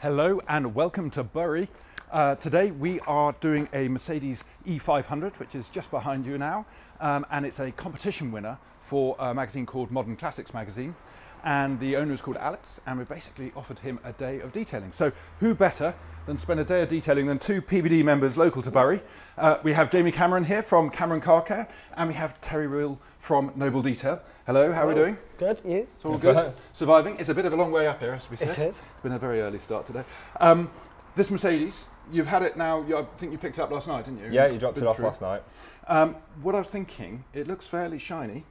Hello and welcome to Bury. Today we are doing a Mercedes E500, which is just behind you now, and it's a competition winner for a magazine called Modern Classics magazine, and the owner is called Alex, and we basically offered him a day of detailing. So who better than spend a day of detailing than two PVD members local to Bury. We have Jamie Cameron here from Cameron Car Care, and we have Terry Reel from Noble Detail. Hello, how are we doing? Good, you? It's all good. Surviving. It's a bit of a long way up here, as we said. It is. It's been a very early start today. This Mercedes, you've had it now, I think you picked it up last night, didn't you? Yeah, you dropped it off last night. What I was thinking, it looks fairly shiny.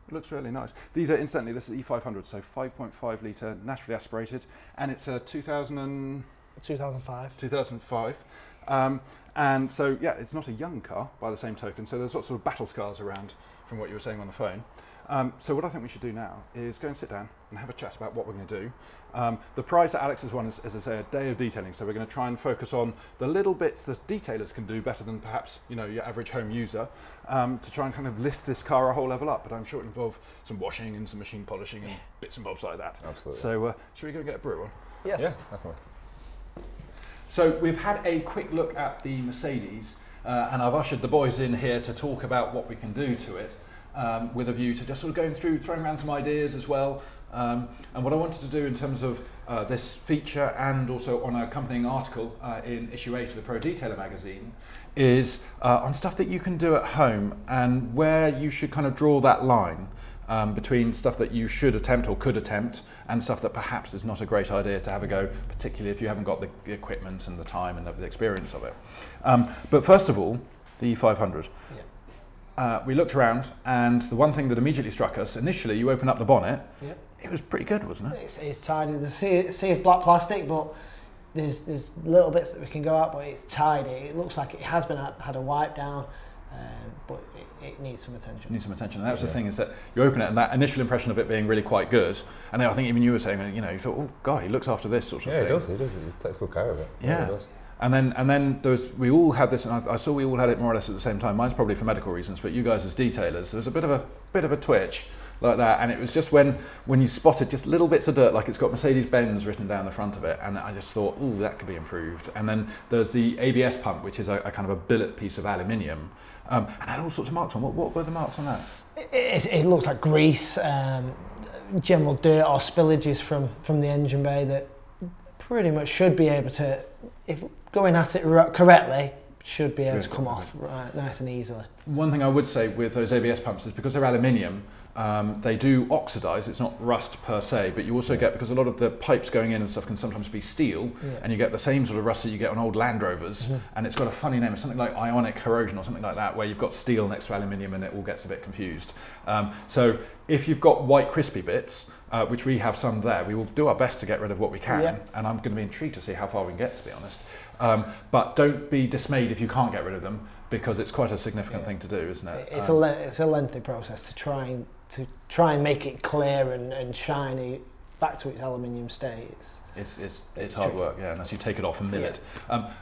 It looks really nice. These are, incidentally, this is E500, so 5.5 litre, naturally aspirated, and it's a 2005. 2005. And so, yeah, it's not a young car by the same token, so there's lots of battle scars around from what you were saying on the phone. So what I think we should do now is go and sit down and have a chat about what we're going to do. The prize that Alex has won is, as I say, a day of detailing, so we're going to try and focus on the little bits that detailers can do better than perhaps, you know, your average home user, to try and kind of lift this car a whole level up. But I'm sure it involves some washing and some machine polishing and bits and bobs like that. Absolutely. So should we go get a brew on? Yes. Yeah, definitely. So we've had a quick look at the Mercedes, and I've ushered the boys in here to talk about what we can do to it, with a view to just sort of going through, throwing around some ideas as well. And what I wanted to do in terms of this feature and also on an accompanying article in issue 8 of the Pro Detailer magazine is on stuff that you can do at home and where you should kind of draw that line between stuff that you should attempt or could attempt and stuff that perhaps is not a great idea to have a go, particularly if you haven't got the equipment and the time and the experience of it. But first of all, the E500. Yeah. We looked around, and the one thing that immediately struck us, initially you open up the bonnet, Yep. it was pretty good, wasn't it? It's tidy. There's a sea of black plastic, but there's little bits that we can go out, but it's tidy. It looks like it has been had a wipe down, but it needs some attention. It needs some attention, and that was the thing, is that you open it and that initial impression of it being really quite good, and then I think even you were saying, you know, you thought, oh God, he looks after this sort of thing. Yeah, he does, he takes good care of it. Yeah. He does. And then we all had this, and I saw we all had it more or less at the same time. Mine's probably for medical reasons, but you guys as detailers, there was a bit of a twitch like that, and it was just when you spotted just little bits of dirt, like it's got Mercedes-Benz written down the front of it, and I just thought, ooh, that could be improved. And then there's the ABS pump, which is a kind of a billet piece of aluminium, and had all sorts of marks on. What were the marks on that? It looks like grease, general dirt or spillages from the engine bay that pretty much should be able to, if going at it correctly, should be able to come off nice and easily. One thing I would say with those ABS pumps is because they're aluminium, they do oxidize. It's not rust per se, but you also get, because a lot of the pipes going in and stuff can sometimes be steel, and you get the same sort of rust that you get on old Land Rovers, and it's got a funny name. It's something like ionic corrosion or something like that, where you've got steel next to aluminium and it all gets a bit confused. So if you've got white crispy bits, which we have some there, we will do our best to get rid of what we can, and I'm going to be intrigued to see how far we can get, to be honest. But don't be dismayed if you can't get rid of them, because it's quite a significant thing to do, isn't it? It's a lengthy process to try and make it clear and shiny back to its aluminium state. It's hard work, yeah, unless you take it off and mill it.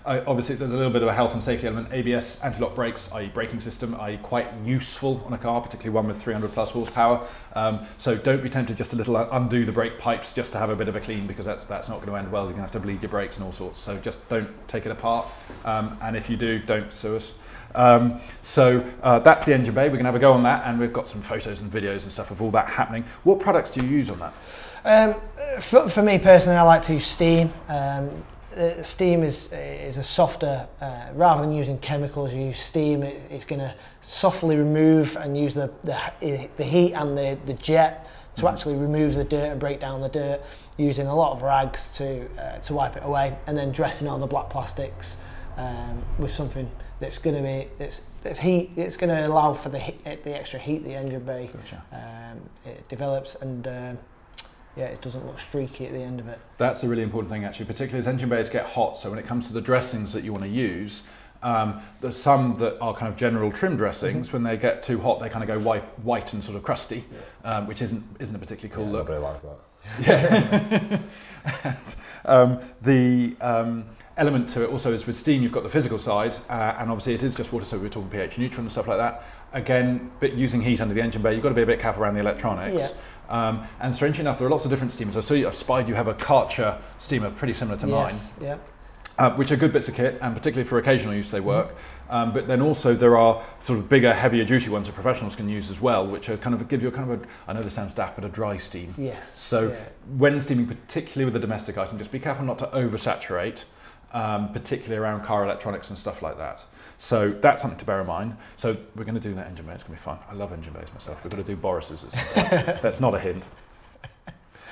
Obviously, there's a little bit of a health and safety element. ABS, anti-lock brakes, i.e. braking system, are quite useful on a car, particularly one with 300 plus horsepower. So don't be tempted just to undo the brake pipes just to have a bit of a clean, because that's not going to end well. You're going to have to bleed your brakes and all sorts. So just don't take it apart. And if you do, don't sue us. That's the engine bay. We're going to have a go on that, and we've got some photos and videos and stuff of all that happening. What products do you use on that? For me personally, I like to use steam. Steam is a softer, rather than using chemicals, you use steam. It's going to softly remove and use the heat and the jet to actually remove the dirt and break down the dirt, using a lot of rags to wipe it away, and then dressing all the black plastics with something that's going to be that's heat. It's going to allow for the extra heat the engine bay it develops, and yeah, it doesn't look streaky at the end of it. That's a really important thing, actually, particularly as engine bays get hot. So when it comes to the dressings that you want to use, there's some that are kind of general trim dressings. When they get too hot, they kind of go white and sort of crusty, which isn't a particularly cool look. Nobody likes that. Yeah. And element to it also is with steam, you've got the physical side, and obviously it is just water, so we're talking pH neutral and stuff like that. Again, using heat under the engine bay, you've got to be a bit careful around the electronics. And strangely enough, there are lots of different steamers. I see, I've spied you have a Karcher steamer, pretty similar to Yes, yeah. which are good bits of kit, and particularly for occasional use they work. But then also there are sort of bigger, heavier duty ones that professionals can use as well, which are kind of give you a kind of a, I know this sounds daft, but a dry steam. Yes. So when steaming, particularly with a domestic item, just be careful not to oversaturate, particularly around car electronics and stuff like that. So that's something to bear in mind. So we're going to do that engine bay. It's going to be fun. I love engine bays myself. We're going to do Boris's at some point. That's not a hint.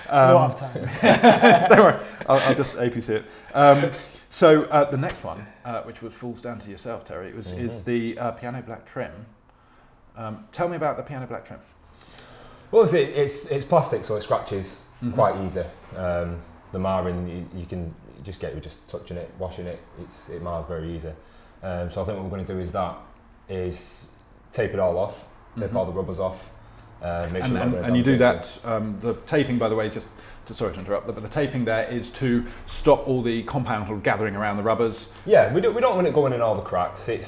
We don't have time. Don't worry, I'll just APC it. So the next one, which falls down to yourself, Terry, is the piano black trim. Tell me about the piano black trim. Well, it's plastic, so it scratches quite easy. The marring, you can just get with just touching it, washing it. It mars very easy. So I think what we're going to do is tape it all off, tape all the rubbers off. And you do that, the taping, by the way, sorry to interrupt, but the taping there is to stop all the compound gathering around the rubbers. Yeah, we don't want it going in all the cracks. It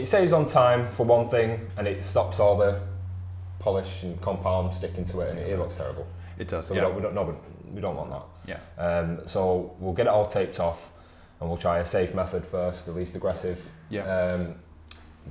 saves on time for one thing, and it stops all the polish and compound sticking to it, and it looks terrible. It does. So yeah. we don't want that. Yeah. So we'll get it all taped off, and we'll try a safe method first, the least aggressive. Yeah.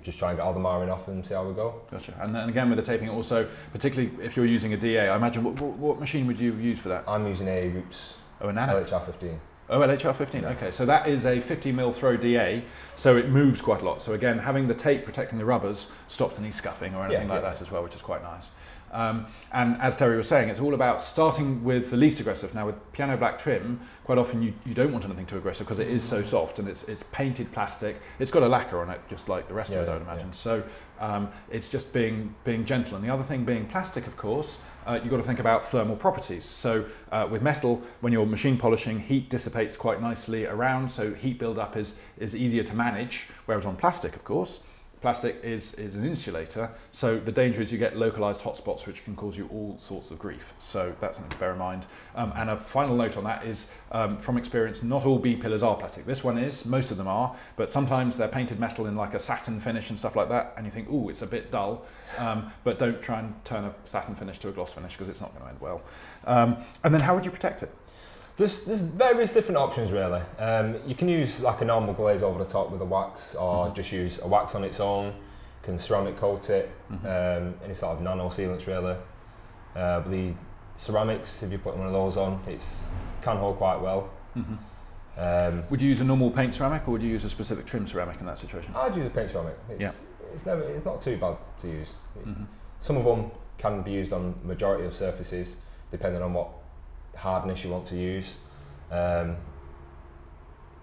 Just try and get all the marring off and see how we go. Gotcha. And then again with the taping also, particularly if you're using a DA, I imagine, what machine would you use for that? I'm using a Roots a Nano? LHR15. Oh, LHR15, okay. So that is a 50mm throw DA, so it moves quite a lot. So again, having the tape protecting the rubbers stops any scuffing or anything like that as well, which is quite nice. And as Terry was saying, it's all about starting with the least aggressive. Now with piano black trim, quite often you don't want anything too aggressive because it is so soft and it's painted plastic. It's got a lacquer on it, just like the rest of it, I would imagine. So it's just being gentle. And the other thing being plastic, of course, you've got to think about thermal properties. So with metal, when you're machine polishing, heat dissipates quite nicely around, so heat build-up is easier to manage, whereas on plastic, of course, plastic is an insulator, so the danger is you get localized hotspots which can cause you all sorts of grief. So that's something to bear in mind. And a final note on that is, from experience, not all B-pillars are plastic. This one is, most of them are, but sometimes they're painted metal in like a satin finish and stuff like that, and you think, ooh, it's a bit dull, but don't try and turn a satin finish to a gloss finish because it's not going to end well. And then how would you protect it? There's various different options really. You can use like a normal glaze over the top with a wax, or just use a wax on its own. You can ceramic coat it, any sort of nano sealants really. But the ceramics, if you put one of those on, it can hold quite well. Would you use a normal paint ceramic, or would you use a specific trim ceramic in that situation? I'd use a paint ceramic. It's not too bad to use. Some of them can be used on majority of surfaces, depending on what hardness you want to use.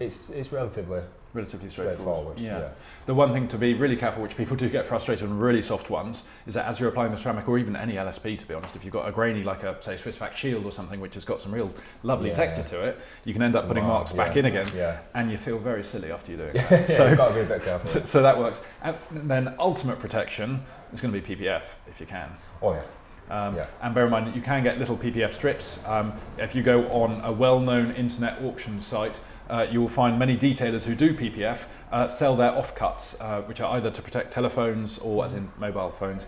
It's relatively straightforward. Yeah. The one thing to be really careful, which people do get frustrated on really soft ones, is that as you're applying the ceramic, or even any LSP to be honest, if you've got a grainy like a say Swiss Vac Shield or something which has got some real lovely texture to it, you can end up putting marks back in again, and you feel very silly after you're doing that. So you've got to be a bit careful. So that works. And then ultimate protection is going to be PPF if you can. Oh yeah. And bear in mind that you can get little PPF strips. If you go on a well-known internet auction site, you will find many detailers who do PPF sell their offcuts, which are either to protect telephones or as in mobile phones,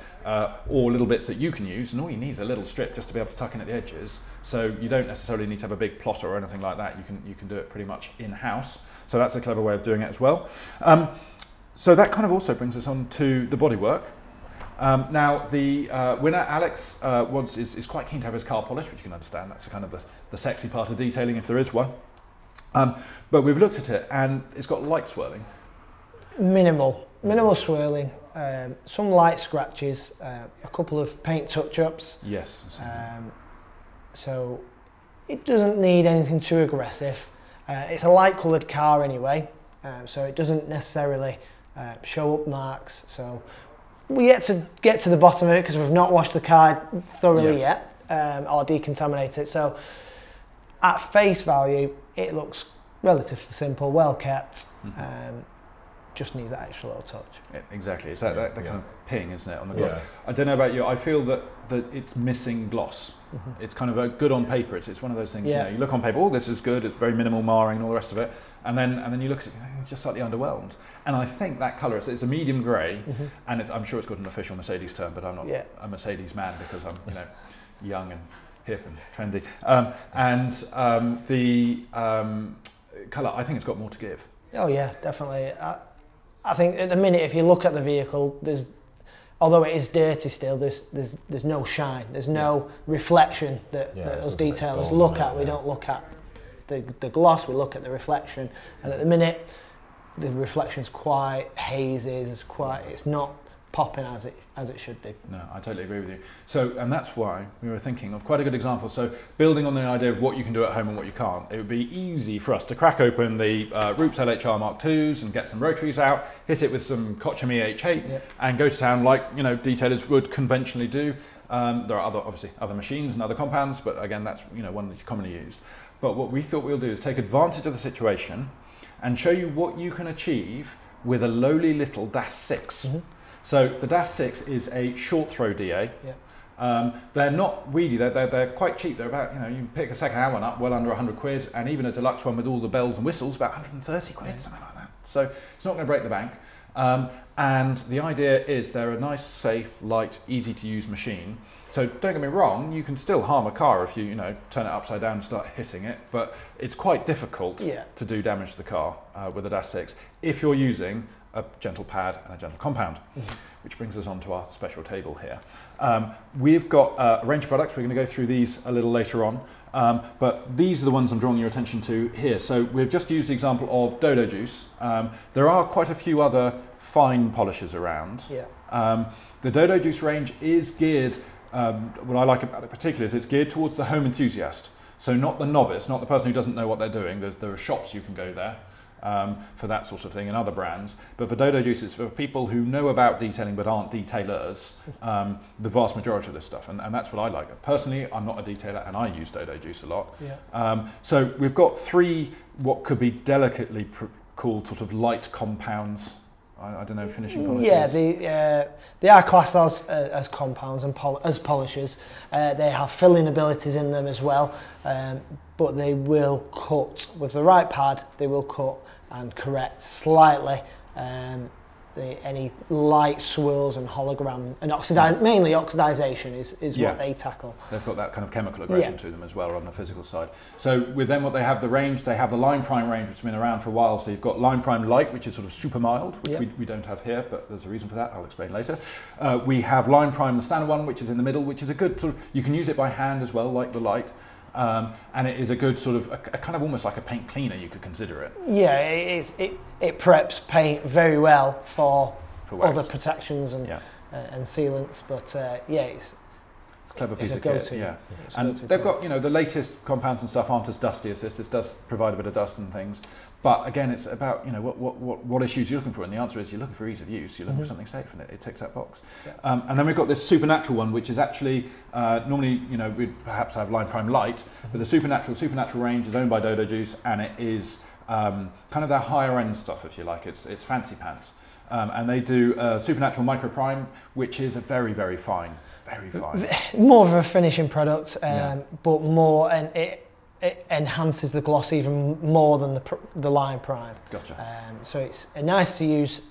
or little bits that you can use, and all you need is a little strip just to be able to tuck in at the edges. So you don't necessarily need to have a big plotter or anything like that. You can do it pretty much in-house. So that's a clever way of doing it as well. So that kind of also brings us on to the bodywork. Now the winner, Alex, is quite keen to have his car polished, which you can understand. That's kind of the sexy part of detailing, if there is one. But we've looked at it, and it's got light swirling. Minimal swirling, some light scratches, a couple of paint touch-ups. Yes. So it doesn't need anything too aggressive. It's a light-coloured car anyway, so it doesn't necessarily show up marks. So we yet to get to the bottom of it because we've not washed the car thoroughly yet, or decontaminated it. So at face value, it looks relatively simple, well kept. Just needs that extra little touch. Exactly, it's that kind of ping, isn't it, on the gloss? I don't know about you, I feel that it's missing gloss. It's kind of good on paper. It's one of those things. You know, you look on paper, oh, this is good. It's very minimal marring and all the rest of it, and then you look at it, it's just slightly underwhelmed. And I think that colour, it's a medium grey, and I'm sure it's got an official Mercedes term, but I'm not a Mercedes man because I'm young and hip and trendy. The colour, I think it's got more to give. Oh yeah, definitely. I think at the minute, if you look at the vehicle, although it is dirty still, there's no shine, there's no reflection that us detailers look at. We don't look at the gloss, we look at the reflection, and at the minute the reflection's quite hazy, it's not popping as it should do. No, I totally agree with you. So, and that's why we were thinking of quite a good example. So, building on the idea of what you can do at home and what you can't, it would be easy for us to crack open the Roops LHR Mark IIs and get some rotaries out, hit it with some Kocham EH8, and go to town like detailers would conventionally do. There are obviously other machines and other compounds, but again, that's one that's commonly used. But what we thought we'll do is take advantage of the situation and show you what you can achieve with a lowly little DAS 6. So the DAS 6 is a short throw DA. They're not weedy, they're quite cheap. They're about, you can pick a second-hand one up well under 100 quid, and even a deluxe one with all the bells and whistles, about 130 quid, something like that. So it's not going to break the bank. And the idea is they're a nice, safe, light, easy to use machine. So don't get me wrong, you can still harm a car if you turn it upside down and start hitting it, but it's quite difficult to do damage to the car with a DAS 6 if you're using a gentle pad and a gentle compound, which brings us on to our special table here. We've got a range of products. We're going to go through these a little later on, but these are the ones I'm drawing your attention to here. So we've just used the example of Dodo Juice. There are quite a few other fine polishes around. The Dodo Juice range is geared, what I like about it particularly is it's geared towards the home enthusiast. So not the novice, not the person who doesn't know what they're doing. There are shops you can go there for that sort of thing and other brands. But for Dodo Juice, it's for people who know about detailing but aren't detailers, the vast majority of this stuff. And that's what I like. Personally, I'm not a detailer and I use Dodo Juice a lot. So we've got three what could be delicately called sort of light compounds. I don't know, finishing polishes. Yeah, they are classed as compounds and as polishes. They have filling abilities in them as well, but they will cut with the right pad. They will cut and correct slightly any light swirls and hologram and mainly oxidization is what they tackle. They've got that kind of chemical aggression to them as well on the physical side. So with them, what they have the range, they have the Line Prime range, which has been around for a while. So you've got Line Prime Light, which is sort of super mild, which we don't have here, but there's a reason for that. I'll explain later. We have Line Prime, the standard one, which is in the middle, which is a good sort of, you can use it by hand as well, like the Light. And it is a good sort of, a kind of almost like a paint cleaner, you could consider it. Yeah, it preps paint very well for other protections and sealants, but it's a clever piece of kit. And they've got, the latest compounds and stuff aren't as dusty as this. This does provide a bit of dust and things. But again, it's about, what issues you're looking for. And the answer is you're looking for ease of use. You're looking for something safe, and it ticks that box. And then we've got this Supernatural one, which is actually, normally, we'd perhaps have Line Prime Light, but the Supernatural range is owned by Dodo Juice, and it is kind of their higher end stuff, if you like. It's fancy pants. And they do Supernatural Micro Prime, which is a very, very fine. More of a finishing product, but more, and it enhances the gloss even more than the Line Prime. Gotcha. So it's nice to use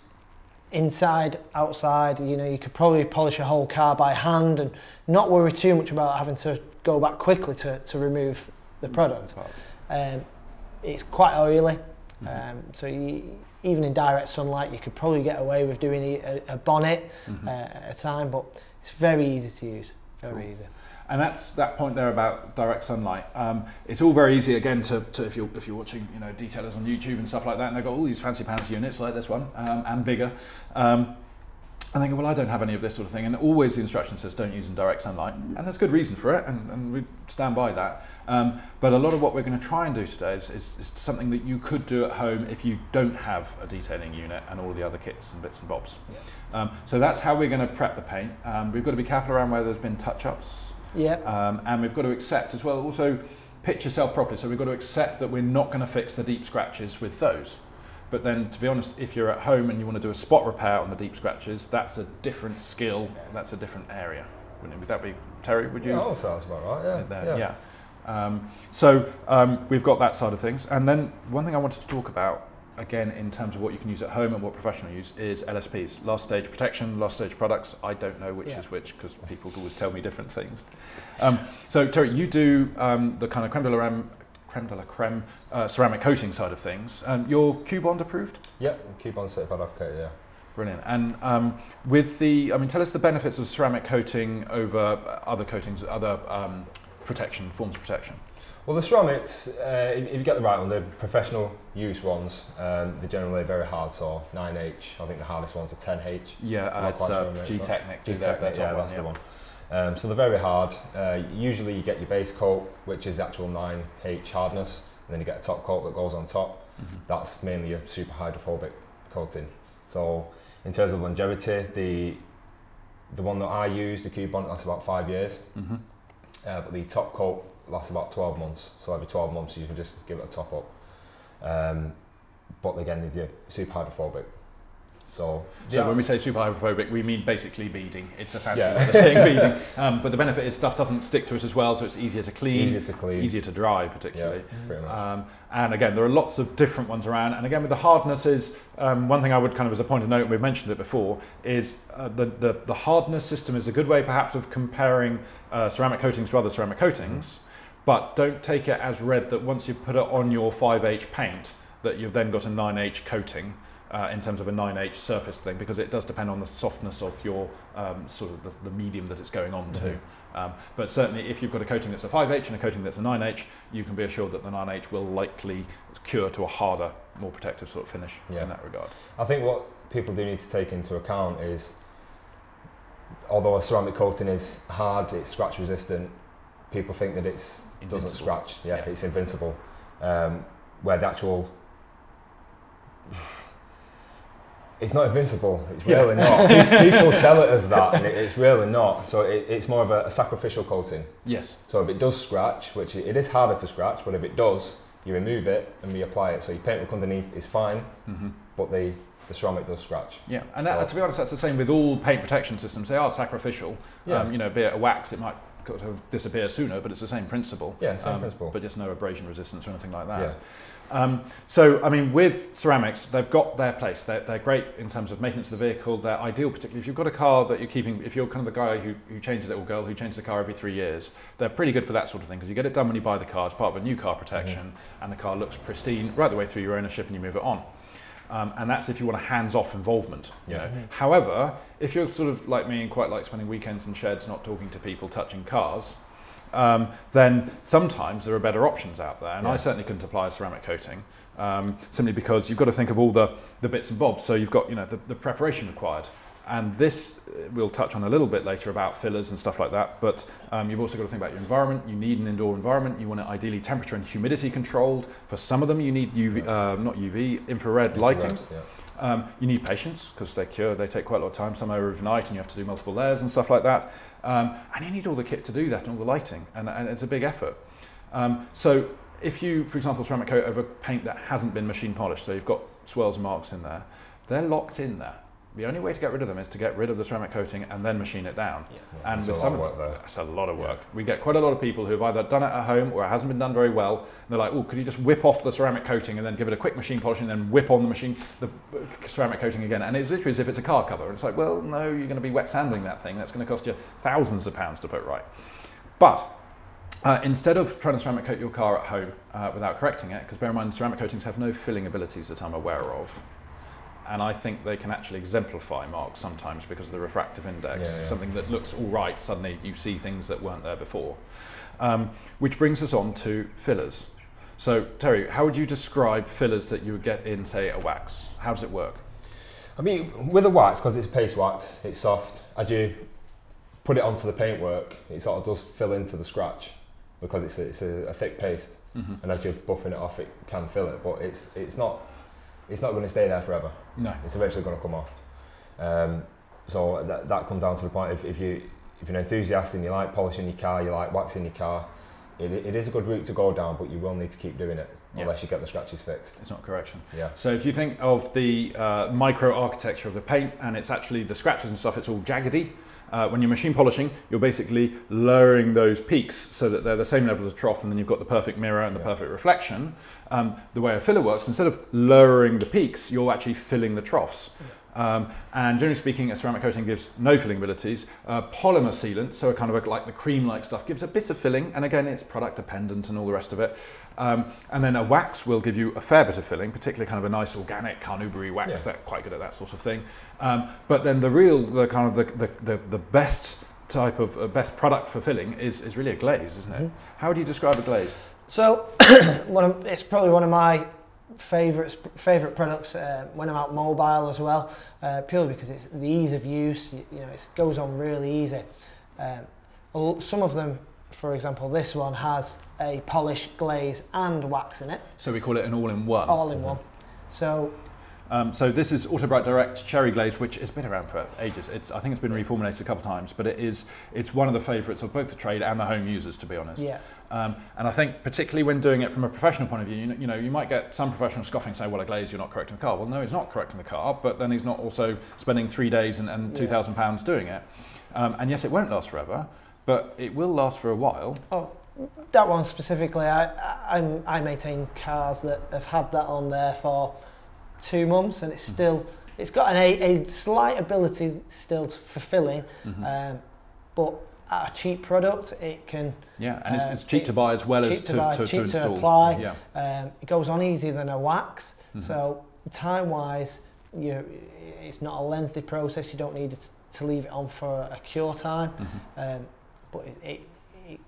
inside, outside. You could probably polish a whole car by hand and not worry too much about having to go back quickly to remove the product. It's quite oily, so even in direct sunlight, you could probably get away with doing a bonnet at a time, but it's very easy to use, very easy. And that's that point there about direct sunlight. It's all very easy again to if you're watching detailers on YouTube and stuff like that, and they've got all these fancy pants units like this one and bigger. And thinking, well, I don't have any of this sort of thing, and always the instruction says don't use in direct sunlight, and there's good reason for it, and we stand by that. But a lot of what we're going to try and do today is something that you could do at home if you don't have a detailing unit and all the other kits and bits and bobs. So that's how we're going to prep the paint. We've got to be careful around where there's been touch-ups. And we've got to accept as well, also pitch yourself properly. So we've got to accept that we're not going to fix the deep scratches with those. But then, to be honest, if you're at home and you want to do a spot repair on the deep scratches, that's a different skill, that's a different area. Would that be, Terry, would you? Yeah, that sounds about right, So we've got that side of things. And then one thing I wanted to talk about again, in terms of what you can use at home and what professional use, is LSPs, last stage protection, last stage products. I don't know which is which because people always tell me different things. So Terry, you do the kind of creme de la creme ceramic coating side of things. You're Q-Bond approved? Yep, Q-Bond certified okay, yeah. Brilliant. And with the, I mean, tell us the benefits of ceramic coating over other coatings, other protection, forms of protection. Well, the ceramics, if you get the right one, the professional use ones, they're generally very hard, so 9H, I think the hardest ones are 10H. Yeah, it's G-Technic. G-Technic, yeah, that's the one. So they're very hard. Usually you get your base coat, which is the actual 9H hardness, and then you get a top coat that goes on top. That's mainly your super hydrophobic coating. So in terms of longevity, the one that I use, the Q-Bond, lasts about 5 years, but the top coat lasts about 12 months. So every 12 months you can just give it a top up. But again, they're super hydrophobic. So when we say super hydrophobic, we mean basically beading. It's a fancy way of saying beading. But the benefit is stuff doesn't stick to it as well, so it's easier to clean, easier to dry particularly. Yeah, pretty much. And again, there are lots of different ones around. And again, with the hardnesses, one thing I would kind of, as a point of note, and we've mentioned it before, is the hardness system is a good way perhaps of comparing ceramic coatings to other ceramic coatings, but don't take it as read that once you put it on your 5H paint, that you've then got a 9H coating. In terms of a 9H surface thing, because it does depend on the softness of your sort of the medium that it's going on to. But certainly if you've got a coating that's a 5H and a coating that's a 9H, you can be assured that the 9H will likely cure to a harder, more protective sort of finish in that regard. I think what people do need to take into account is, although a ceramic coating is hard, it's scratch resistant, people think that it doesn't scratch, it's invincible, where the actual it's not invincible, it's really not. People sell it as that, and it's really not. So it's more of a sacrificial coating. Yes. So if it does scratch, which it is harder to scratch, but if it does, you remove it and reapply it. So your paintwork underneath is fine, but the ceramic does scratch. Yeah, and that, to be honest, that's the same with all paint protection systems. They are sacrificial. Yeah. You know, be it a wax, it might sort of disappear sooner, but it's the same principle. Yeah, same principle. But just no abrasion resistance or anything like that. Yeah. So, I mean, with ceramics, they've got their place. They're great in terms of maintenance of the vehicle. They're ideal, particularly if you've got a car that you're keeping, if you're kind of the guy who changes it, or girl who changes the car every 3 years, they're pretty good for that sort of thing, because you get it done when you buy the car as part of a new car protection, and the car looks pristine right the way through your ownership and you move it on. And that's if you want a hands-off involvement, you know. However, if you're sort of like me and quite like spending weekends in sheds not talking to people, touching cars, then sometimes there are better options out there. And I certainly couldn't apply a ceramic coating, simply because you've got to think of all the bits and bobs. So you've got, you know, the preparation required. And this we'll touch on a little bit later about fillers and stuff like that. But you've also got to think about your environment. You need an indoor environment. You want it ideally temperature and humidity controlled. For some of them, you need UV, not UV, infrared lighting. You need patience, because they take quite a lot of time. Some are overnight and you have to do multiple layers and stuff like that. And you need all the kit to do that and all the lighting, and it's a big effort. So if you, for example, ceramic coat over paint that hasn't been machine polished, so you've got swirls and marks in there, they're locked in there. The only way to get rid of them is to get rid of the ceramic coating and then machine it down. And with some, it's a lot of work. We get quite a lot of people who've either done it at home or it hasn't been done very well. And they're like, oh, could you just whip off the ceramic coating and then give it a quick machine polish and then whip on the ceramic coating again? And it's literally as if it's a car cover. And it's like, well, no, you're going to be wet sanding that thing. That's going to cost you thousands of pounds to put right. But instead of trying to ceramic coat your car at home without correcting it, because bear in mind, ceramic coatings have no filling abilities that I'm aware of. And I think they can actually exemplify marks sometimes because of the refractive index. Something that looks all right, suddenly you see things that weren't there before. Which brings us on to fillers. So Terry, how would you describe fillers that you would get in, say, a wax? How does it work? I mean, with a wax, because it's paste wax, it's soft, as you put it onto the paintwork, it sort of does fill into the scratch because it's a thick paste. And as you're buffing it off, it can fill it, but it's not going to stay there forever. No. It's eventually going to come off. So that comes down to the point, if you're an enthusiast and you like polishing your car, you like waxing your car, it is a good route to go down, but you will need to keep doing it unless you get the scratches fixed. It's not correction. Yeah. So if you think of the micro architecture of the paint, and it's actually the scratches and stuff, it's all jaggedy. When you're machine polishing, you're basically lowering those peaks so that they're the same level as the trough, and then you've got the perfect mirror and the perfect reflection. The way a filler works, instead of lowering the peaks, you're actually filling the troughs. And generally speaking, a ceramic coating gives no filling abilities. Polymer sealant, so kind of like the cream-like stuff, gives a bit of filling, and again, it's product dependent and all the rest of it. And then a wax will give you a fair bit of filling, particularly kind of a nice organic carnaubery wax. They're quite good at that sort of thing. But then the best type of best product for filling is really a glaze, isn't it? How would you describe a glaze? So it's probably one of my favourite products when I'm out mobile as well, purely because it's the ease of use. You know, it goes on really easy. Some of them, for example, this one has a polish, glaze and wax in it. So we call it an all-in-one. All-in-one. So so this is Auto Bright Direct Cherry Glaze, which has been around for ages. I think it's been reformulated a couple of times, but it's one of the favourites of both the trade and the home users, to be honest. Yeah. And I think particularly when doing it from a professional point of view, you know, you might get some professionals scoffing, saying, well, a glaze, you're not correcting the car. Well, no, he's not correcting the car, but then he's not also spending 3 days and £2,000 doing it. And yes, it won't last forever, but it will last for a while. Oh, that one specifically, I maintain cars that have had that on there for 2 months, and it's got a slight ability still for filling, but at a cheap product, it can. Yeah, and it's cheap to buy as well as to cheap install. To apply. Yeah. It goes on easier than a wax, so time-wise, it's not a lengthy process. You don't need to leave it on for a cure time, but it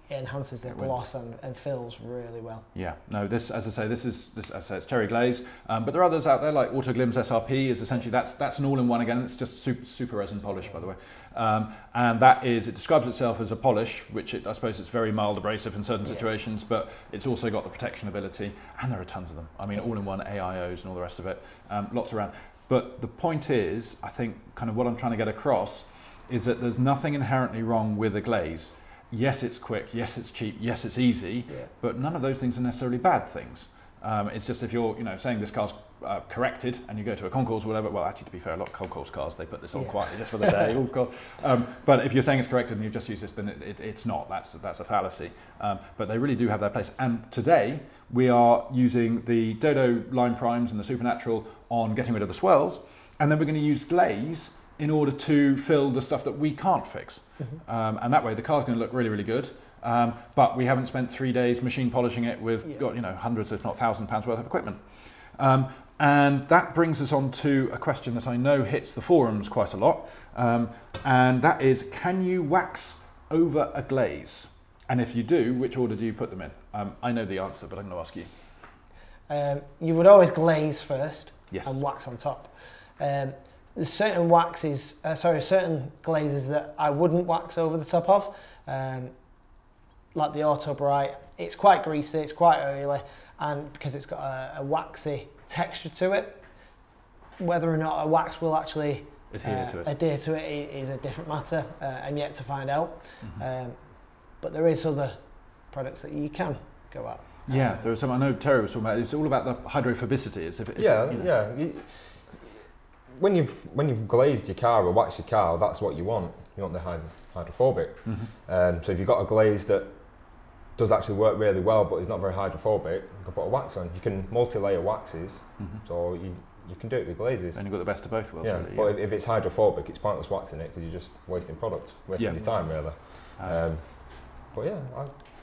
enhances the gloss and fills really well. Yeah, no, this, as I say, it's cherry glaze, but there are others out there like Auto Glims SRP is essentially, that's an all-in-one again. It's just super resin polish, by the way, and it describes itself as a polish, which I suppose it's very mild abrasive in certain situations, but it's also got the protection ability, and there are tons of them. I mean, all-in-one AIOs and all the rest of it, lots around. But the point is, I think, kind of what I'm trying to get across is that there's nothing inherently wrong with a glaze. Yes, it's quick, yes, it's cheap, yes, it's easy, but none of those things are necessarily bad things. It's just if you're, saying this car's corrected and you go to a concours or whatever, well, actually, to be fair, a lot of concours cars, they put this on quietly just for the day. But if you're saying it's corrected and you've just used this, then it's not. That's a fallacy. But they really do have their place. And today, we are using the Dodo line primes and the Supernatural on getting rid of the swirls, and then we're going to use glaze in order to fill the stuff that we can't fix. And that way the car's going to look really, really good. But we haven't spent 3 days machine polishing it with hundreds, if not £1,000s worth of equipment. And that brings us on to a question that I know hits the forums quite a lot. And that is, can you wax over a glaze? And if you do, which order do you put them in? I know the answer, but I'm going to ask you. You would always glaze first and wax on top. There's certain certain glazes that I wouldn't wax over the top of, like the Auto Bright. It's quite greasy, it's quite oily, and because it's got a waxy texture to it, whether or not a wax will actually adhere to it is a different matter, and yet to find out. But there is other products that you can go at. Yeah, there are some. I know Terry was talking about. It's all about the hydrophobicity. When you've glazed your car or waxed your car, that's what you want. You want the hydrophobic. So if you've got a glaze that does actually work really well, but is not very hydrophobic, you can put a wax on. You can multi-layer waxes, so you can do it with glazes. And you've got the best of both worlds. Really, but if it's hydrophobic, it's pointless waxing it because you're just wasting product, wasting your time really. But yeah.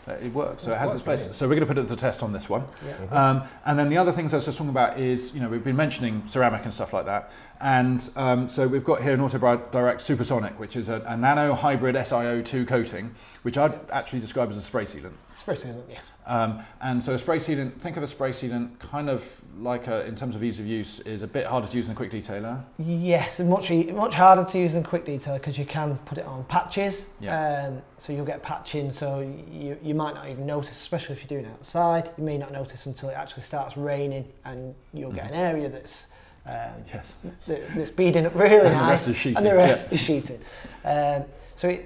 It works, so it has its place. So we're going to put it to the test on this one. And then the other things I was just talking about is, we've been mentioning ceramic and stuff like that. And so we've got here an Auto Bright Direct Supersonic, which is a nano hybrid SiO2 coating, which I'd actually describe as a spray sealant. Spray sealant, yes. And so a spray sealant, think of a spray sealant kind of like, in terms of ease of use, is a bit harder to use than a quick detailer. Yes, much harder to use than quick detailer because you can put it on patches. So you'll get patching, so you might not even notice, especially if you're doing it outside. You may not notice until it actually starts raining, and you'll get an area that's beading up really nice, the rest is sheeting. And the rest is sheeting. So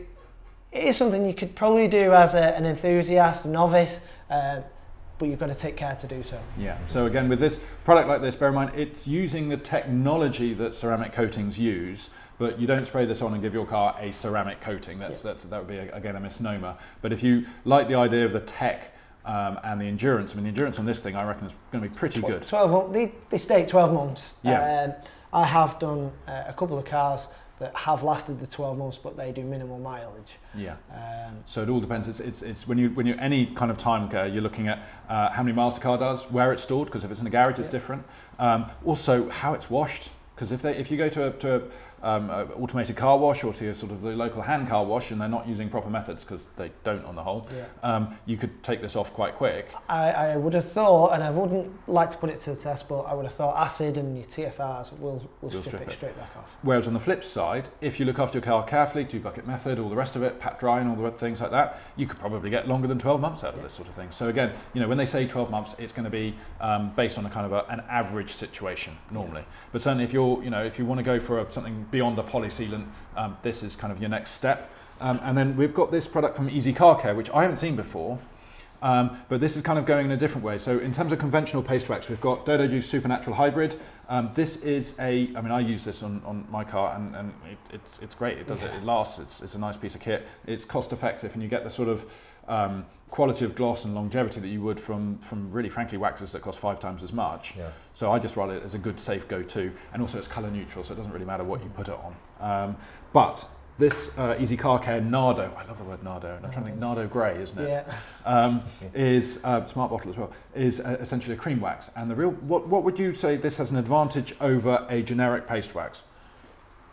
it is something you could probably do as an enthusiast, a novice, but you've got to take care to do so. Yeah, so again, with this product like this, bear in mind, it's using the technology that ceramic coatings use, but you don't spray this on and give your car a ceramic coating. That would be, again, a misnomer. But if you like the idea of the tech and the endurance, I mean, the endurance on this thing, I reckon, is going to be pretty good. 12, they state 12 months. Yeah. I have done a couple of cars that have lasted the 12 months, but they do minimal mileage. Yeah. So it all depends. It's when you any kind of time care, you're looking at how many miles the car does, where it's stored, because if it's in a garage, it's different. Also, how it's washed, because if you go to a automated car wash or to sort of the local hand car wash and they're not using proper methods, because they don't on the whole, you could take this off quite quick. I would have thought, and I wouldn't like to put it to the test, but I would have thought acid and your TFRs will strip it straight back off. Whereas on the flip side, if you look after your car carefully, 2-bucket method, all the rest of it, pat dry and all the things like that, you could probably get longer than 12 months out of this sort of thing. So again, when they say 12 months, it's going to be based on a kind of an average situation normally. But certainly if you're, if you want to go for something beyond a polysealant, this is kind of your next step. And then we've got this product from Easy Car Care, which I haven't seen before, but this is kind of going in a different way. So in terms of conventional paste wax, we've got Dodo Juice Supernatural Hybrid. This is I use this on my car, and it's great. It does it lasts. It's a nice piece of kit. It's cost effective, and you get the sort of quality of gloss and longevity that you would from really, frankly, waxes that cost 5 times as much. Yeah. So I just run it as a good, safe go-to, and also it's colour neutral, so it doesn't really matter what you put it on. But this Easy Car Care Nardo, I love the word Nardo, and I'm trying to think Nardo Grey, isn't it? Yeah. Is smart bottle as well. Is essentially a cream wax, and what would you say this has an advantage over a generic paste wax?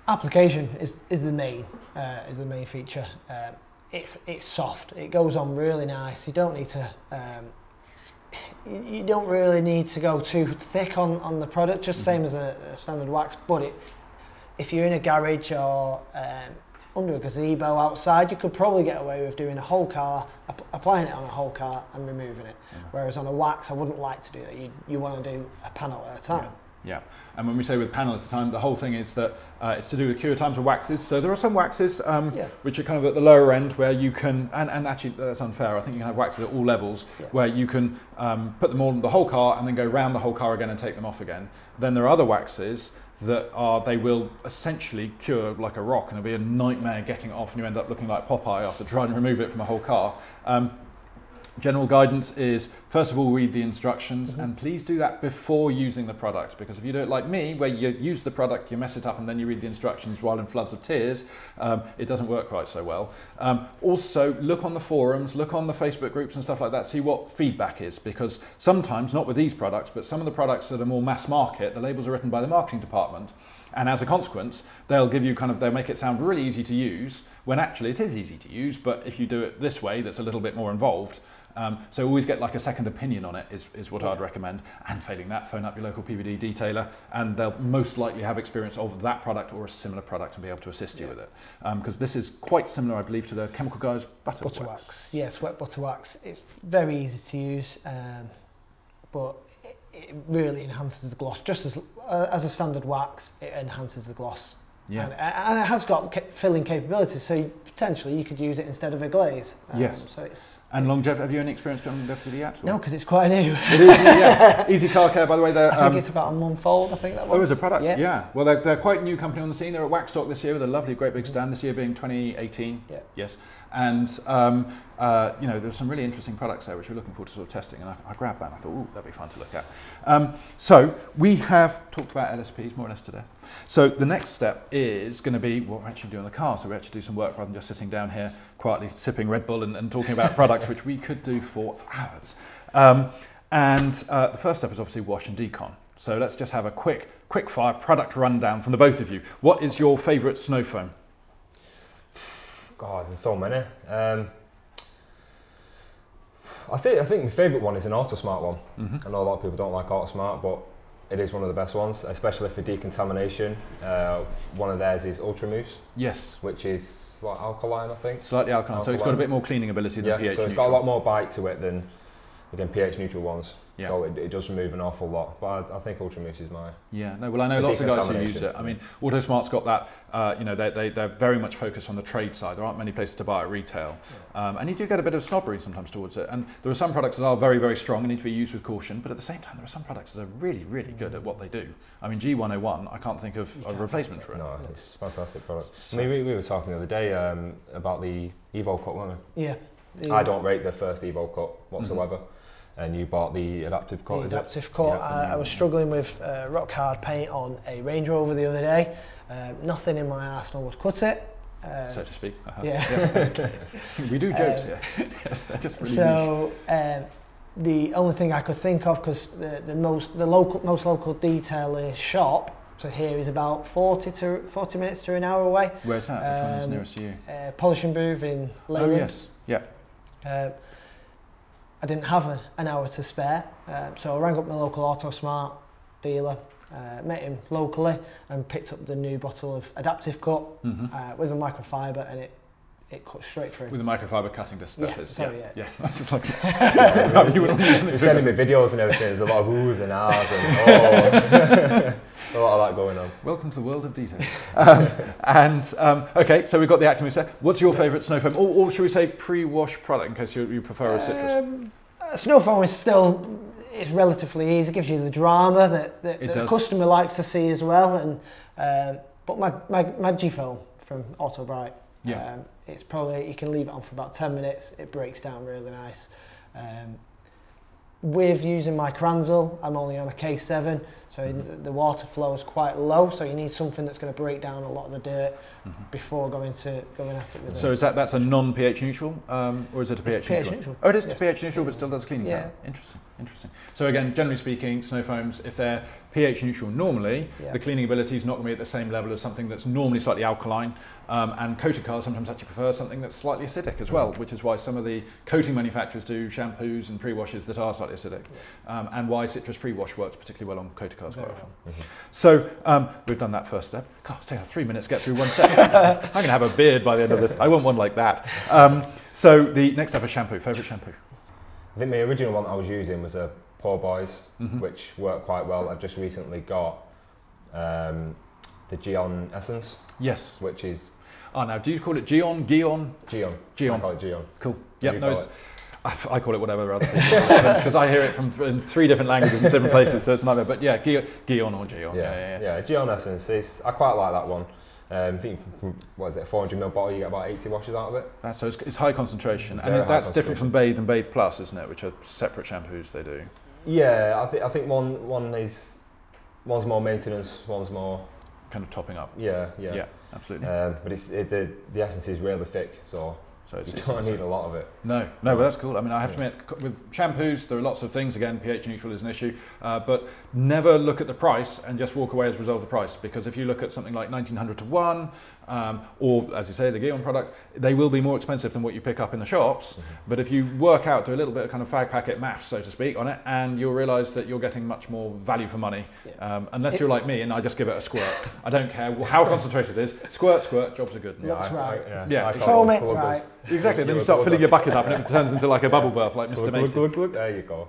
Application is the main feature. It's soft. It goes on really nice. You don't need to. You don't really need to go too thick on the product. Just same as a standard wax. But if you're in a garage or under a gazebo outside, you could probably get away with doing a whole car, applying it on a whole car and removing it. Whereas on a wax, I wouldn't like to do that. You want to do a panel at a time. Yeah, and when we say with panel at a time, the whole thing is that it's to do with cure times of waxes. So there are some waxes which are kind of at the lower end where you can, and actually that's unfair, I think you can have waxes at all levels where you can put them all in the whole car and then go round the whole car again and take them off again. Then there are other waxes that they will essentially cure like a rock, and it'll be a nightmare getting it off, and you end up looking like Popeye after trying to remove it from a whole car. General guidance is, first of all, read the instructions, and please do that before using the product, because if you do it like me, where you use the product, you mess it up, and then you read the instructions while in floods of tears, it doesn't work quite so well. Also, look on the forums, look on the Facebook groups and stuff like that, see what feedback is, because sometimes, not with these products, but some of the products that are more mass market, the labels are written by the marketing department, and as a consequence, they'll give you they'll make it sound really easy to use, when actually it is easy to use, but if you do it this way, that's a little bit more involved. So always get like a second opinion on it is what I'd recommend, and failing that, phone up your local PVD detailer, and they'll most likely have experience of that product or a similar product and be able to assist you with it. Because this is quite similar, I believe, to the Chemical Guys butter wax. Yes, wet butter wax. It's very easy to use, but it really enhances the gloss. Just as a standard wax, it enhances the gloss. Yeah. And it has got filling capabilities, so potentially you could use it instead of a glaze. Yes. So it's and longevity. Have you any experience on longevity yet? No, because it's quite new. It is, yeah. Easy Car Care, by the way. I think it's about a month old. I think that one. Oh, as a product. Yeah. Well, they're quite a new company on the scene. They're at Waxstock this year with a lovely, great big stand. This year being 2018. Yeah. Yes. And there's some really interesting products there which we're looking forward to sort of testing, and I grabbed that and I thought, ooh, that'd be fun to look at. So we have talked about LSPs more or less to death. So the next step is going to be what we're actually doing in the car. So we actually do some work rather than just sitting down here quietly sipping Red Bull and talking about products which we could do for hours. The first step is obviously wash and decon. So let's just have a quick fire product rundown from the both of you. What is your favourite snow foam? God, there's so many. I think my favourite one is an Autosmart one. I know a lot of people don't like Autosmart, but it is one of the best ones, especially for decontamination. One of theirs is Ultra Mousse. Yes. Which is like alkaline, I think. Slightly alkaline, so it's got a bit more cleaning ability than pH so it's neutral. got a lot more bite to it than again, pH neutral ones. Yeah. So it does remove an awful lot. But I think Ultra Mousse is my... Yeah, no, well, I know lots of guys who use it. I mean, AutoSmart's got that, you know, they're very much focused on the trade side. There aren't many places to buy at retail. And you do get a bit of snobbery sometimes towards it. And there are some products that are very, very strong and need to be used with caution. But at the same time, there are some products that are really, really good at what they do. I mean, G101, I can't think of a replacement for it. No, it's a fantastic product. So, I mean, we were talking the other day about the Evo Cut, weren't we? Yeah. I don't rate the first Evo Cut whatsoever. And you bought the adaptive cut, the adaptive cut. Yeah. I was struggling with rock hard paint on a Range Rover the other day. Nothing in my arsenal would cut it. So to speak. Yeah. We do jokes here. Yes, they're just really so the only thing I could think of, because the most local detailer shop to here is about 40 minutes to an hour away. Where's that? Which one is nearest to you? Polish and Booth in Leyland. Oh yes, yeah. I didn't have an hour to spare, so I rang up my local AutoSmart dealer, met him locally and picked up the new bottle of adaptive cut with a microfiber, and it cut straight through. With a microfiber cutting disc, that is. Sorry, yeah. That's like, you're sending me videos and everything, there's a lot of oohs and ahs and a lot of that going on. Welcome to the world of detail. Okay, so we've got the Actimousse there. What's your favourite snow foam, or should we say pre-wash product, in case you prefer a citrus? Snow foam is still, it's relatively easy, it gives you the drama that the customer likes to see as well. And but my G-foam from Auto Bright, it's probably, you can leave it on for about 10 minutes, it breaks down really nice. With using my Kranzel, I'm only on a K7, so the water flow is quite low, so you need something that's going to break down a lot of the dirt before going at it with So that's a non-pH neutral, or is it a pH neutral? Oh, it is pH neutral, but still does cleaning power. Interesting. So again, generally speaking, snow foams, if they're pH neutral normally, the cleaning ability is not going to be at the same level as something that's normally slightly alkaline, and coated cars sometimes actually prefer something that's slightly acidic as well, which is why some of the coating manufacturers do shampoos and pre-washes that are slightly acidic, and why citrus pre-wash works particularly well on coated cars quite often. So we've done that first step. God, it's taken 3 minutes to get through one step. I'm going to have a beard by the end of this. I want one like that. So the next step is shampoo. Favourite shampoo? I think my original one I was using was a Poor Boys, which worked quite well. I've just recently got the Gion Essence. Yes. Which is... Oh, now, do you call it Gion? Gion? Gion. Gion. I call it Gion. Cool. Yep, no, I call it whatever other people because I hear it in 3 different languages in different places, so it's a nightmare. But yeah, Gion or Gion. Yeah, Gion Essence. I quite like that one. I think, what is it, a 400ml bottle, you get about 80 washes out of it. So it's high concentration, and that's different from Bathe and Bathe Plus, isn't it? Which are separate shampoos they do. Yeah, I think one's more maintenance, one's more kind of topping up. Yeah, absolutely. But the essence is really thick, so you don't need a lot of it. No, but that's cool. I mean, I have to admit, with shampoos, there are lots of things. Again, pH neutral is an issue, but never look at the price and just walk away as a result of the price. Because if you look at something like 1900 to 1, or as you say, the Gion product, they will be more expensive than what you pick up in the shops. But if you work out, do a little bit of kind of fag packet maths, so to speak, on it, and you'll realise that you're getting much more value for money. Unless you're like me and I just give it a squirt. I don't care how concentrated it is. Squirt, jobs are good. Looks right. Foam it right. Exactly. Then you start filling your bucket up and it turns into like a bubble bath, like Mr. Matey. There you go.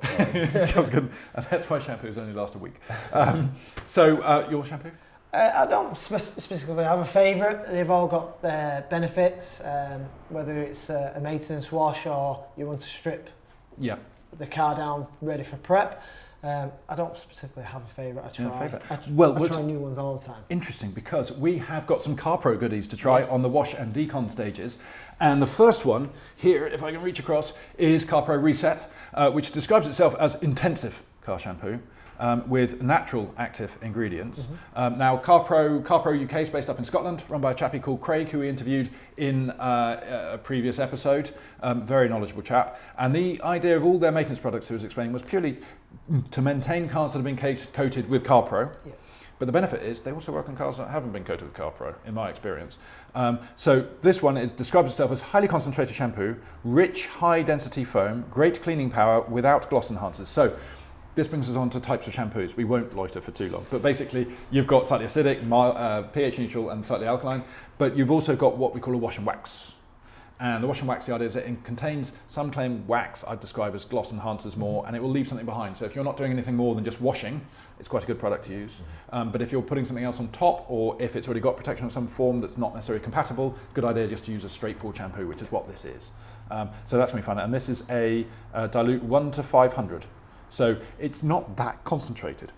Job's good. And that's why shampoos only last a week. So your shampoo? I don't specifically have a favourite. They've all got their benefits, whether it's a maintenance wash or you want to strip the car down ready for prep. I don't specifically have a favourite. I try new ones all the time. Interesting, because we have got some CarPro goodies to try on the wash and decon stages. And the first one here, if I can reach across, is CarPro Reset, which describes itself as intensive car shampoo. With natural active ingredients. Now, CarPro UK is based up in Scotland, run by a chappie called Craig, who we interviewed in a previous episode. Very knowledgeable chap. And the idea of all their maintenance products, he was explaining, was purely to maintain cars that have been coated with CarPro. But the benefit is they also work on cars that haven't been coated with CarPro, in my experience. So this one describes itself as highly concentrated shampoo, rich, high-density foam, great cleaning power without gloss enhancers. So this brings us on to types of shampoos. We won't loiter for too long, but basically you've got slightly acidic, pH neutral and slightly alkaline, but you've also got what we call a wash and wax. And the wash and wax, the idea is that it contains some claim wax I'd describe as gloss enhancers more, and it will leave something behind. So if you're not doing anything more than just washing, it's quite a good product to use. But if you're putting something else on top, or if it's already got protection of some form that's not necessarily compatible, good idea just to use a straightforward shampoo, which is what this is. So that's when we find it. And this is a dilute 1 to 500. So it's not that concentrated.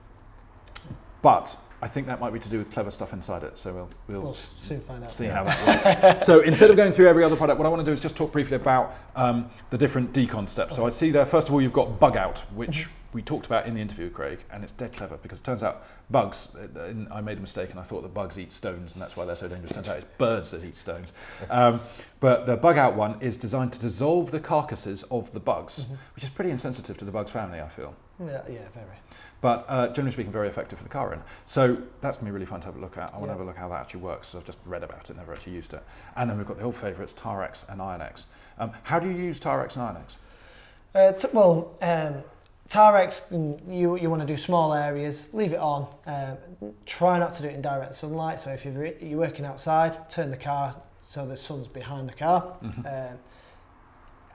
But I think that might be to do with clever stuff inside it, so we'll soon find out. See how that works. So instead of going through every other product, what I want to do is just talk briefly about the different decon steps. So I see there, first of all, you've got bug out, which we talked about in the interview, Craig, and it's dead clever because it turns out bugs, I made a mistake and I thought that bugs eat stones and that's why they're so dangerous. It turns out it's birds that eat stones. But the bug out one is designed to dissolve the carcasses of the bugs, which is pretty insensitive to the bugs family, I feel. Yeah, very. But generally speaking, very effective for the car in. So that's going to be really fun to have a look at. I want to have a look at how that actually works. So I've just read about it, never actually used it. And then we've got the old favourites, Tarex and Iron-X. How do you use Tarex and Iron-X? Tarex, you want to do small areas, leave it on. Try not to do it in direct sunlight. So if you're working outside, turn the car so the sun's behind the car.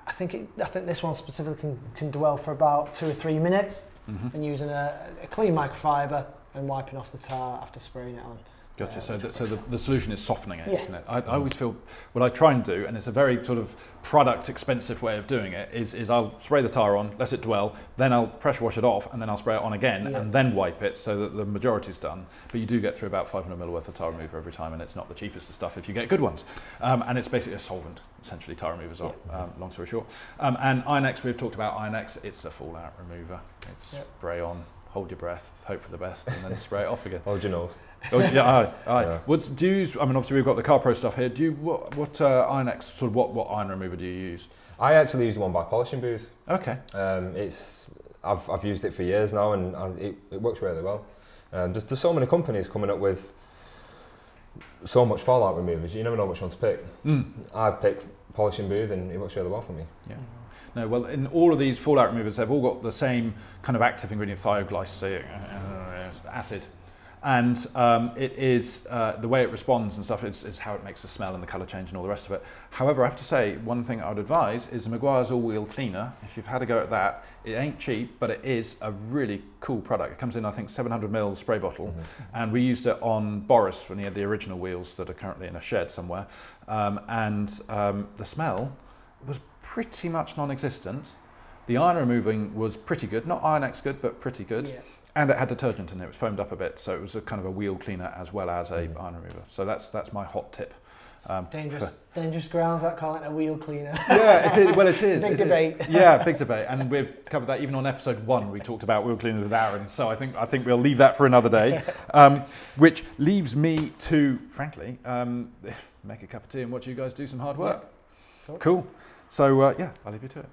I think this one specifically can dwell for about 2 or 3 minutes, and using a clean microfiber and wiping off the tar after spraying it on. Gotcha. So the solution is softening it, yes. Isn't it? I always feel what I try and do, and it's a very sort of product expensive way of doing it, is I'll spray the tar on, let it dwell, then I'll pressure wash it off, and then I'll spray it on again, and then wipe it so that the majority's done. But you do get through about 500 ml worth of tar remover every time, and it's not the cheapest of stuff if you get good ones. And it's basically a solvent, essentially, tar removers are, long story short. And Iron-X, we've talked about Iron-X, it's a fallout remover. It's spray on, hold your breath, hope for the best, and then spray it off again. Hold your nose. Oh, yeah, aye. Do you use, I mean, obviously we've got the CarPro stuff here. Do you, what Iron-X, sort of what iron remover do you use? I actually use the one by Polishing Booth. Okay. I've used it for years now, and it works really well. There's so many companies coming up with so much fallout removers, you never know which one to pick. I've picked Polishing Booth and it works really well for me. Yeah. No, well, in all of these fallout removers, they've all got the same kind of active ingredient, thioglycolic acid. And it is, the way it responds and stuff is how it makes the smell and the colour change and all the rest of it. However, I have to say, one thing I would advise is the Meguiar's all-wheel cleaner. If you've had a go at that, it ain't cheap, but it is a really cool product. It comes in, I think, 700 ml spray bottle, and we used it on Boris when he had the original wheels that are currently in a shed somewhere. The smell was pretty much non-existent. The iron removing was pretty good, not Iron-X good, but pretty good. Yeah. And it had detergent in it. It was foamed up a bit, so it was a kind of a wheel cleaner as well as a iron remover. So that's my hot tip. Dangerous grounds, that call it a wheel cleaner. Yeah, it is. Well, it is. It's a big debate. Yeah, big debate. And we've covered that even on episode 1. We talked about wheel cleaners with Aaron. So I think we'll leave that for another day. Which leaves me to, frankly, make a cup of tea and watch you guys do some hard work. Yeah. Cool. So yeah, I'll leave you to it.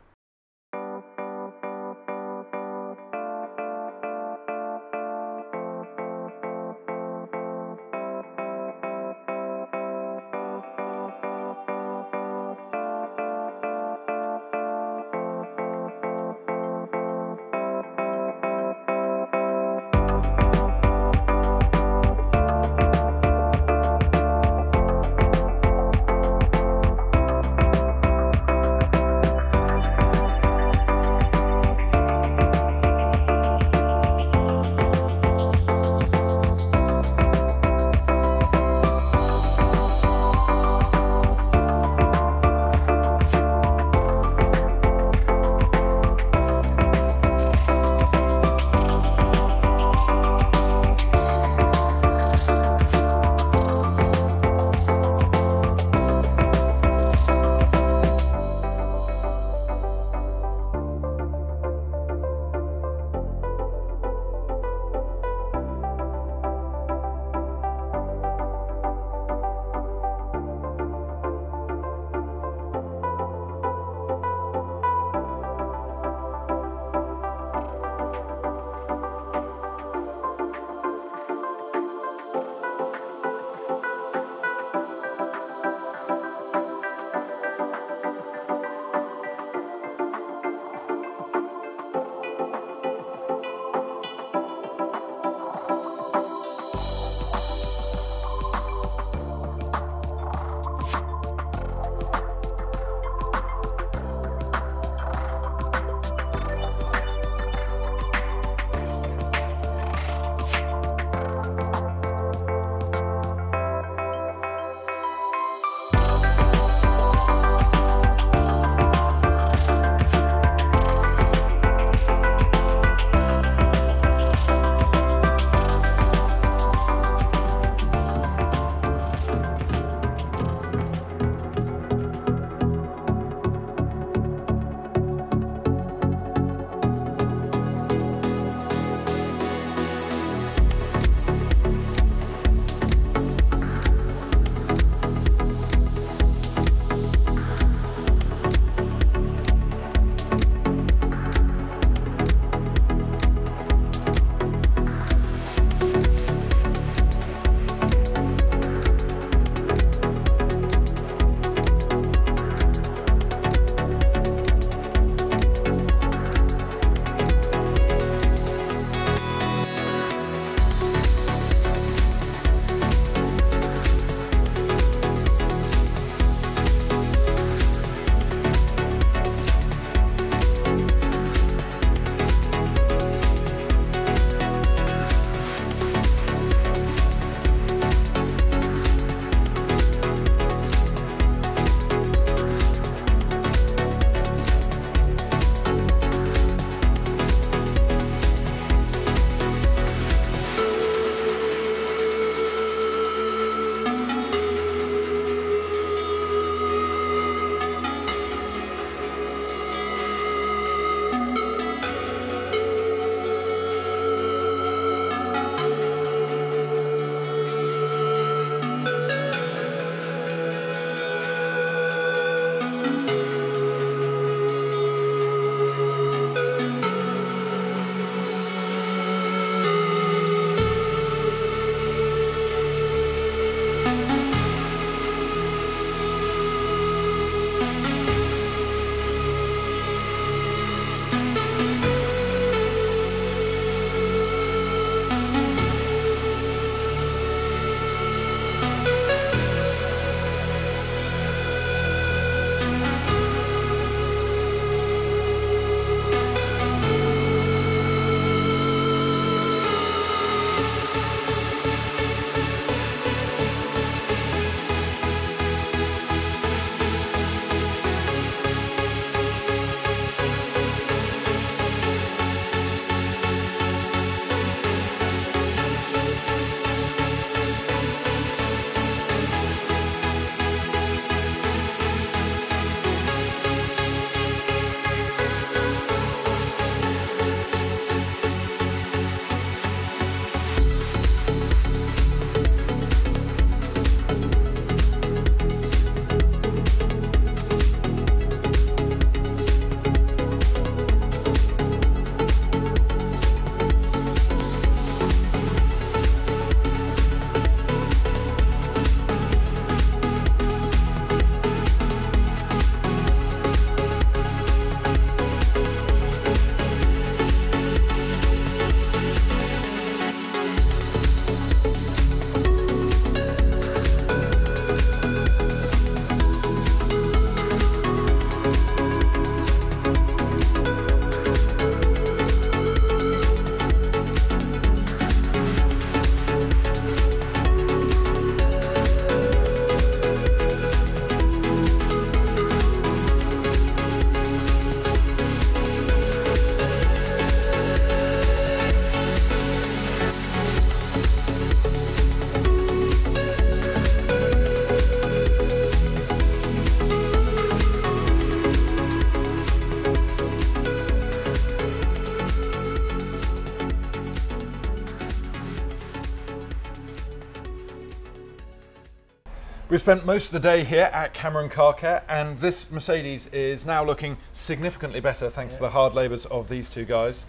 We've spent most of the day here at Cameron Car Care, and this Mercedes is now looking significantly better thanks to the hard labours of these two guys.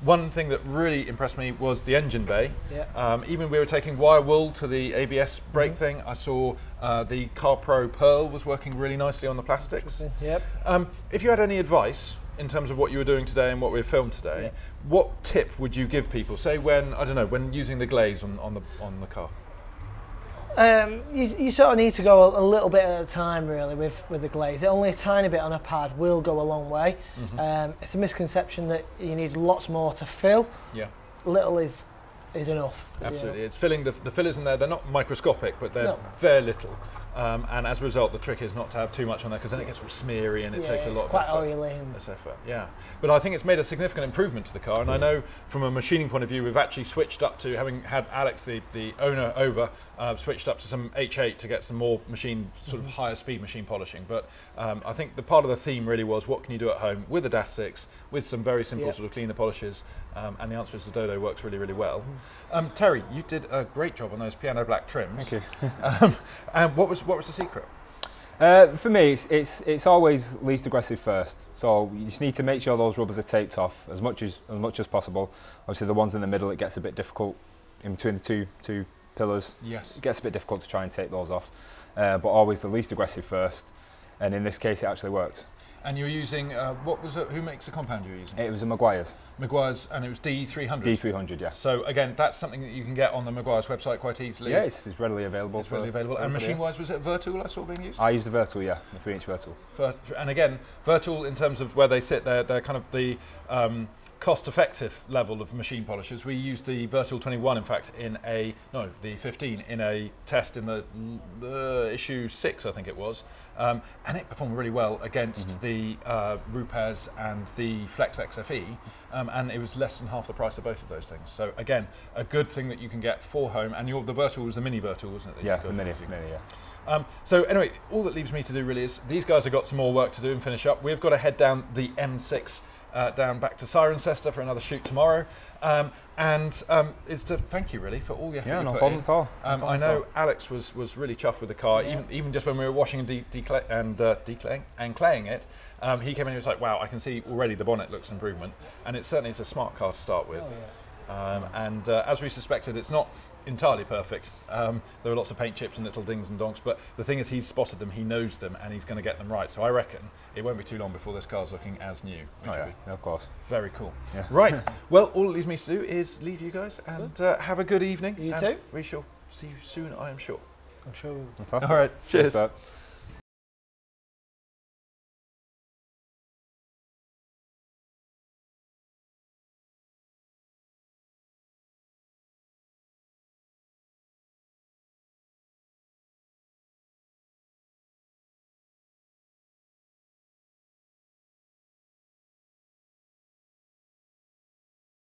One thing that really impressed me was the engine bay. Even we were taking wire wool to the ABS brake thing. I saw the CarPro Pearl was working really nicely on the plastics. If you had any advice in terms of what you were doing today and what we filmed today, what tip would you give people? Say when, I don't know, when using the glaze on the car. You sort of need to go a little bit at a time really with the glaze. Only a tiny bit on a pad will go a long way. It's a misconception that you need lots more to fill. Little is enough. Absolutely, it's filling the fillers in there. They're not microscopic, but they're very little. And as a result, the trick is not to have too much on there because then it gets all smeary and it takes a lot of effort. It's quite oily. Yeah, but I think it's made a significant improvement to the car. And I know from a machining point of view, we've actually switched up to, having had Alex, the owner, over, switched up to some H8 to get some more machine, sort of higher speed machine polishing. But I think the part of the theme really was, what can you do at home with a DAS 6 with some very simple sort of cleaner polishes? And the answer is the Dodo works really, really well. Terry, you did a great job on those piano black trims. Thank you. And what was the secret? For me, it's always least aggressive first. So you just need to make sure those rubbers are taped off as much as possible. Obviously, the ones in the middle, it gets a bit difficult in between the two pillars. It gets a bit difficult to try and tape those off. But always the least aggressive first. And in this case, it actually worked. And you're using, what was it? Who makes the compound you were using? It was a Maguire's. Maguire's, and it was D300? D300, yeah. So again, that's something that you can get on the Maguire's website quite easily? Yeah, it's readily available. It's readily available. And machine-wise, was it Vertool I saw being used? I used the Vertool, yeah, the 3-inch Vertool. And again, Vertool, in terms of where they sit, they're kind of the cost-effective level of machine polishers. We used the Vertool 21, in fact, the 15 in a test in the issue 6, I think it was, and it performed really well against the Rupes and the Flex XFE, and it was less than half the price of both of those things. So again, a good thing that you can get for home. And the Vertool was the mini Vertool, wasn't it? Yeah, the mini, yeah. So anyway, all that leaves me to do really is, these guys have got some more work to do and finish up. We've got to head down the M6 down back to Cirencester for another shoot tomorrow, and it's to thank you really for all the effort you put in. No problem at all. I know Alex was really chuffed with the car, even just when we were washing and claying it. He came in and he was like, wow, I can see already the bonnet looks improvement, and it's a smart car to start with. And as we suspected, it's not entirely perfect. There are lots of paint chips and little dings and donks, but the thing is, he's spotted them, he knows them, and he's going to get them right. So I reckon it won't be too long before this car's looking as new. Yeah, of course. Very cool. Right, well, all it leaves me to do is leave you guys and have a good evening. You too. We shall see you soon, I am sure. I'm sure. Fantastic. All right, cheers.